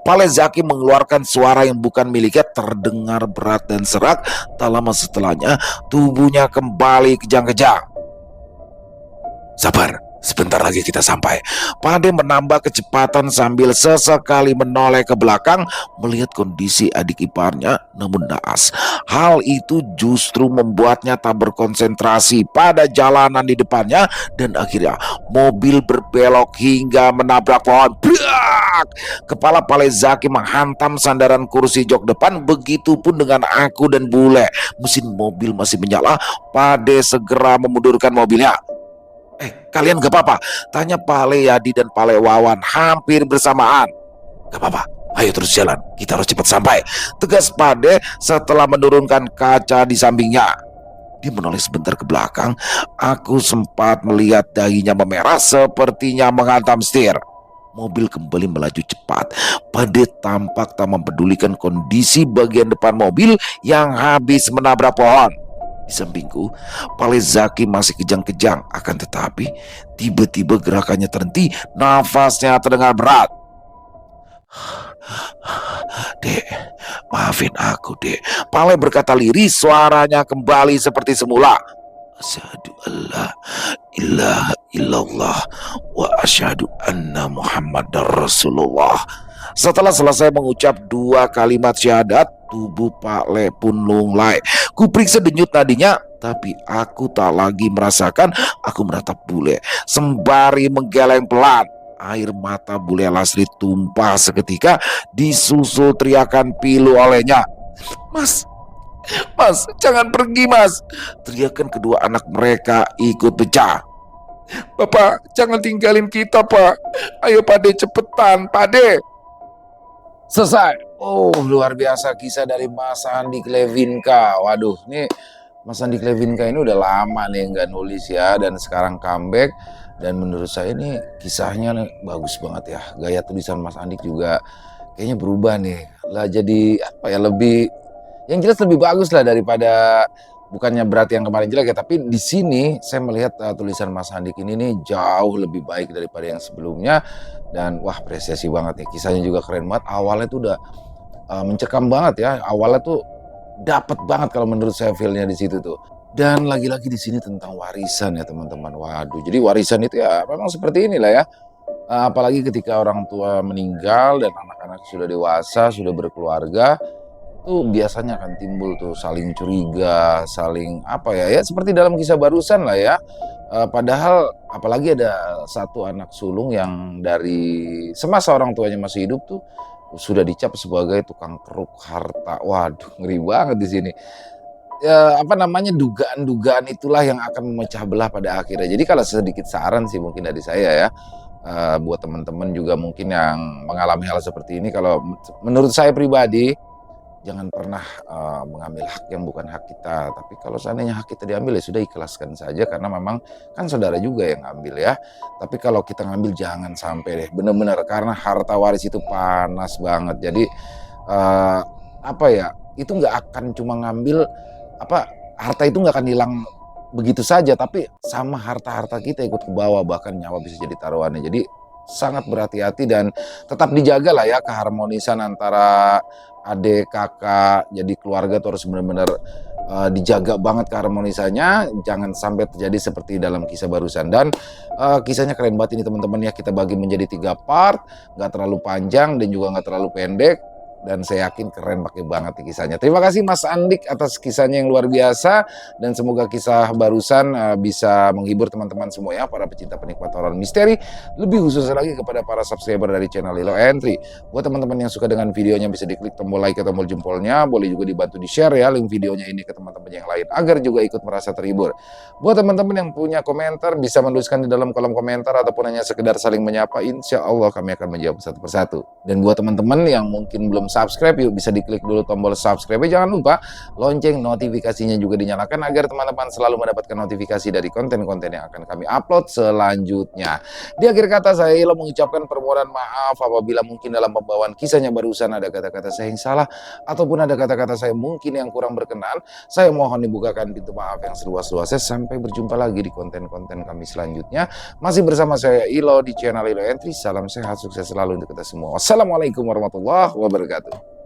Pak Lezaki mengeluarkan suara yang bukan miliknya, terdengar berat dan serak. Tak lama setelahnya, tubuhnya kembali kejang-kejang. "Sabar, sebentar lagi kita sampai." Pade menambah kecepatan sambil sesekali menoleh ke belakang melihat kondisi adik iparnya, namun naas. Hal itu justru membuatnya tak berkonsentrasi pada jalanan di depannya dan akhirnya mobil berbelok hingga menabrak pohon. Brak! Kepala Palezaki menghantam sandaran kursi jok depan, begitupun dengan aku dan Bule. Mesin mobil masih menyala. Pade segera memundurkan mobilnya. Kalian gak apa-apa?" tanya Pale Yadi dan Pale Wawan hampir bersamaan. "Gak apa-apa, ayo terus jalan, kita harus cepat sampai," tegas Pade setelah menurunkan kaca di sampingnya. Dia menoleh sebentar ke belakang. Aku sempat melihat dahinya memerah, sepertinya menghantam setir. Mobil kembali melaju cepat. Pade tampak tak mempedulikan kondisi bagian depan mobil yang habis menabrak pohon. Di sampingku, Pale Zaki masih kejang-kejang, akan tetapi tiba-tiba gerakannya terhenti, nafasnya terdengar berat. Dek, maafin aku, Dek. Pale berkata lirih, suaranya kembali seperti semula. Asyhadu alla ilaha illallah wa asyhadu anna Muhammadar Rasulullah. Setelah selesai mengucap 2 kalimat syahadat, tubuh Pale pun lunglai. Kuperiksa denyut nadinya, tapi aku tak lagi merasakan. Aku menatap bule sembari menggeleng pelan. Air mata bule Lasri tumpah seketika, disusul teriakan pilu olehnya. Mas, Mas, jangan pergi, Mas. Teriakan kedua anak mereka ikut pecah. Bapak, jangan tinggalin kita, Pak. Ayo, Pade, cepetan, Pade. Selesai. Oh, luar biasa kisah dari Mas Andik Levinka. Waduh, nih Mas Andik Levinka ini udah lama nih nggak nulis ya, dan sekarang comeback. Dan menurut saya ini kisahnya nih bagus banget ya. Gaya tulisan Mas Andik juga kayaknya berubah nih. Lah jadi apa ya, lebih, yang jelas lebih bagus lah daripada, bukannya berarti yang kemarin jelek ya, tapi di sini saya melihat tulisan Mas Andik ini nih jauh lebih baik daripada yang sebelumnya. Dan wah, apresiasi banget nih, kisahnya juga keren banget. Awalnya tuh udah mencekam banget ya. Awalnya tuh dapat banget kalau menurut saya feel-nya di situ tuh. Dan lagi-lagi di sini tentang warisan ya teman-teman. Waduh, jadi warisan itu ya memang seperti inilah ya. Apalagi ketika orang tua meninggal dan anak-anak sudah dewasa, sudah berkeluarga, tuh biasanya akan timbul tuh saling curiga, saling apa ya, ya seperti dalam kisah barusan lah ya. Padahal apalagi ada satu anak sulung yang dari semasa orang tuanya masih hidup tuh sudah dicap sebagai tukang keruk harta. Waduh, ngeri banget di sini. Ya, apa namanya, dugaan-dugaan itulah yang akan memecah belah pada akhirnya. Jadi kalau sedikit saran sih mungkin dari saya ya, buat teman-teman juga mungkin yang mengalami hal seperti ini, kalau menurut saya pribadi, jangan pernah mengambil hak yang bukan hak kita. Tapi kalau seandainya hak kita diambil ya sudah, ikhlaskan saja, karena memang kan saudara juga yang ngambil ya. Tapi kalau kita ngambil jangan sampai deh, benar-benar, karena harta waris itu panas banget. Jadi apa ya, itu nggak akan cuma ngambil apa, harta itu nggak akan hilang begitu saja, tapi sama harta-harta kita ikut ke bawah, bahkan nyawa bisa jadi taruhannya. Jadi sangat berhati-hati dan tetap dijaga lah ya keharmonisan antara adik, kakak, jadi keluarga tuh harus benar-benar dijaga banget keharmonisannya, jangan sampai terjadi seperti dalam kisah barusan. Dan kisahnya keren banget ini teman-teman ya, kita bagi menjadi 3 part, nggak terlalu panjang dan juga nggak terlalu pendek. Dan saya yakin keren pakai banget nih kisahnya. Terima kasih Mas Andik atas kisahnya yang luar biasa. Dan semoga kisah barusan bisa menghibur teman-teman semua ya, para pecinta penikmat horor misteri. Lebih khusus lagi kepada para subscriber dari channel Lilo Entry. Buat teman-teman yang suka dengan videonya bisa diklik tombol like atau tombol jempolnya. Boleh juga dibantu di-share ya link videonya ini ke teman-teman yang lain, agar juga ikut merasa terhibur. Buat teman-teman yang punya komentar bisa menuliskan di dalam kolom komentar, ataupun hanya sekedar saling menyapa. Insya Allah kami akan menjawab satu persatu. Dan buat teman-teman yang mungkin belum subscribe, yuk bisa diklik dulu tombol subscribe. Jangan lupa lonceng notifikasinya juga dinyalakan, agar teman-teman selalu mendapatkan notifikasi dari konten-konten yang akan kami upload selanjutnya. Di akhir kata, saya Ilo mengucapkan permohonan maaf apabila mungkin dalam pembawaan kisahnya barusan ada kata-kata saya yang salah, ataupun ada kata-kata saya mungkin yang kurang berkenan. Saya mohon dibukakan pintu maaf yang seluas-luasnya. Sampai berjumpa lagi di konten-konten kami selanjutnya. Masih bersama saya Ilo di channel Ilo Entry. Salam sehat, sukses selalu untuk kita semua. Wassalamualaikum warahmatullahi wabarakatuh.